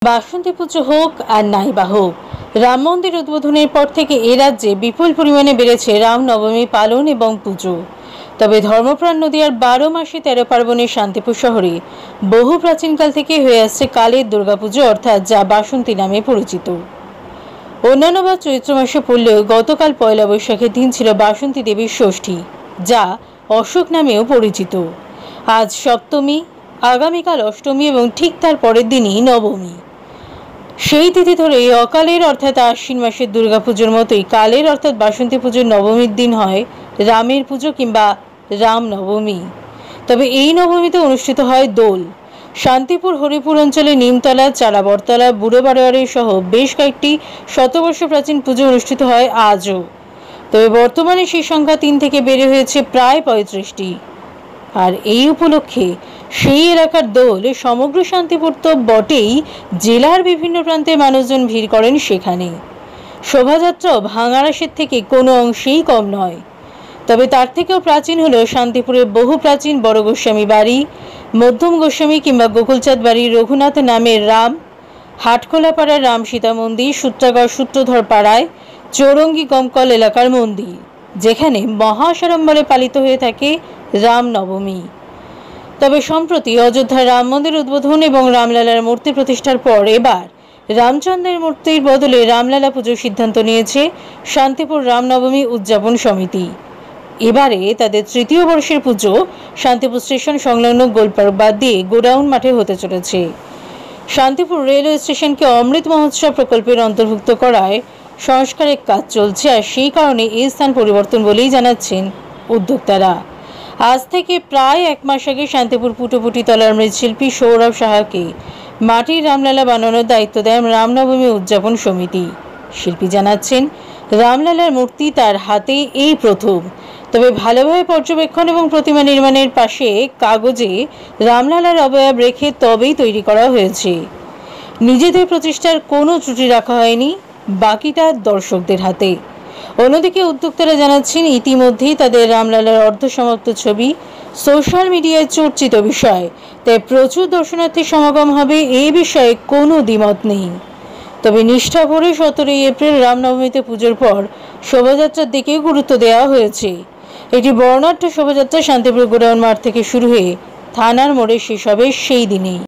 বাসন্তী পুজো হোক আর নাই বা হোক, রাম মন্দির উদ্বোধনের পর থেকে এ রাজ্যে বিপুল পরিমাণে বেড়েছে রামনবমী পালন এবং পুজো। তবে ধর্মপ্রাণ নদীয়ার 12 মাসে 13 পার্বণের শান্তিপুর শহরে বহু প্রাচীনকাল থেকে হয়ে আসছে কালের দুর্গাপুজো, অর্থাৎ যা বাসন্তী নামে পরিচিত। অন্যান্য বা চৈত্র মাসে পড়লেও গতকাল পয়লা বৈশাখের দিন ছিল বাসন্তী দেবীর ষষ্ঠী, যা অশোক নামেও পরিচিত। আজ সপ্তমী, আগামীকাল অষ্টমী এবং ঠিক তার পরের দিনই নবমী। সেই তিথি ধরে অকালের অর্থাৎ আশ্বিন মাসের দুর্গাপুজোর মতোই কালের অর্থাৎ বাসন্তী পুজোর নবমীর দিন হয় রামের পুজো কিংবা রাম নবমী। তবে এই নবমীতে অনুষ্ঠিত হয় দোল। শান্তিপুর হরিপুর অঞ্চলে নিমতলা, চারাবরতলা, বুড়ো বারোয়ারি সহ বেশ কয়েকটি শতবর্ষ প্রাচীন পুজো অনুষ্ঠিত হয় আজও। তবে বর্তমানে সেই সংখ্যা 3 থেকে বেড়ে হয়েছে প্রায় 35টি। আর এই উপলক্ষে সেই এলাকার দোল সমগ্র শান্তিপুর তো বটেই, জেলার বিভিন্ন প্রান্তে মানুষজন ভিড় করেন সেখানে। শোভাযাত্রাও ভাঙাড়াসের থেকে কোনো অংশেই কম নয়। তবে তার থেকেও প্রাচীন হলো শান্তিপুরের বহু প্রাচীন বড় গোস্বামী বাড়ি, মধ্যম গোস্বামী কিংবা গোকুলচাঁদ বাড়ি, রঘুনাথ নামের রাম, হাটখোলাপাড়ার রাম সীতা মন্দির, সূত্রাগড় সূত্রধর পাড়ায় চৌরঙ্গি গমকল এলাকার মন্দির, যেখানে মহাসাড়ম্বরে পালিত হয়ে থাকে রাম নবমী। তবে সম্প্রতি অযোধ্যার রাম মন্দির উদ্বোধন এবং রামলালার মূর্তি প্রতিষ্ঠার পর এবার রামচন্দ্রের মূর্তির বদলে রামলালা পুজোর সিদ্ধান্ত নিয়েছে শান্তিপুর রামনবমী উদযাপন সমিতি। এবারে তাদের তৃতীয় বর্ষের পুজো শান্তিপুর স্টেশন সংলগ্ন গোলপার্ক বাদ দিয়ে গোডাউন মাঠে হতে চলেছে। শান্তিপুর রেলওয়ে স্টেশনকে অমৃত মহোৎসব প্রকল্পের অন্তর্ভুক্ত করায় সংস্কারের কাজ চলছে, আর সেই কারণে এই স্থান পরিবর্তন বলেই জানাচ্ছেন উদ্যোক্তারা। আজ থেকে প্রায় 1 মাস আগে শান্তিপুর পুটোপুটি তলার মৃৎশিল্পী সৌরভ সাহাকে মাটির রামলালা বানানোর দায়িত্ব দেয় রামনবমী উদযাপন সমিতি। শিল্পী জানাচ্ছেন, রামলালার মূর্তি তার হাতে এই প্রথম। তবে ভালোভাবে পর্যবেক্ষণ এবং প্রতিমা নির্মাণের পাশে কাগজে রামলালার অবয়ব রেখে তবেই তৈরি করা হয়েছে। নিজেদের প্রচেষ্টার কোনো ত্রুটি রাখা হয়নি, বাকিটা দর্শকদের হাতে। অন্যদিকে উদ্যোক্তারা জানাচ্ছেন, ইতিমধ্যেই তাদের রামলালার অর্ধসমাপ্ত ছবি সোশ্যাল মিডিয়ায় চর্চিত বিষয়, তাই প্রচুর দর্শনার্থীর সমাগম হবে এ বিষয়ে কোনো দ্বিমত নেই। তবে নিষ্ঠা ভরে 17 এপ্রিল রামনবমীতে পুজোর পর শোভাযাত্রার দিকেও গুরুত্ব দেওয়া হয়েছে। এটি বর্ণাঢ্য শোভাযাত্রা শান্তিপুর গোডাউন মাঠ থেকে শুরু হয়ে থানার মোড়ে শেষ হবে সেই দিনেই।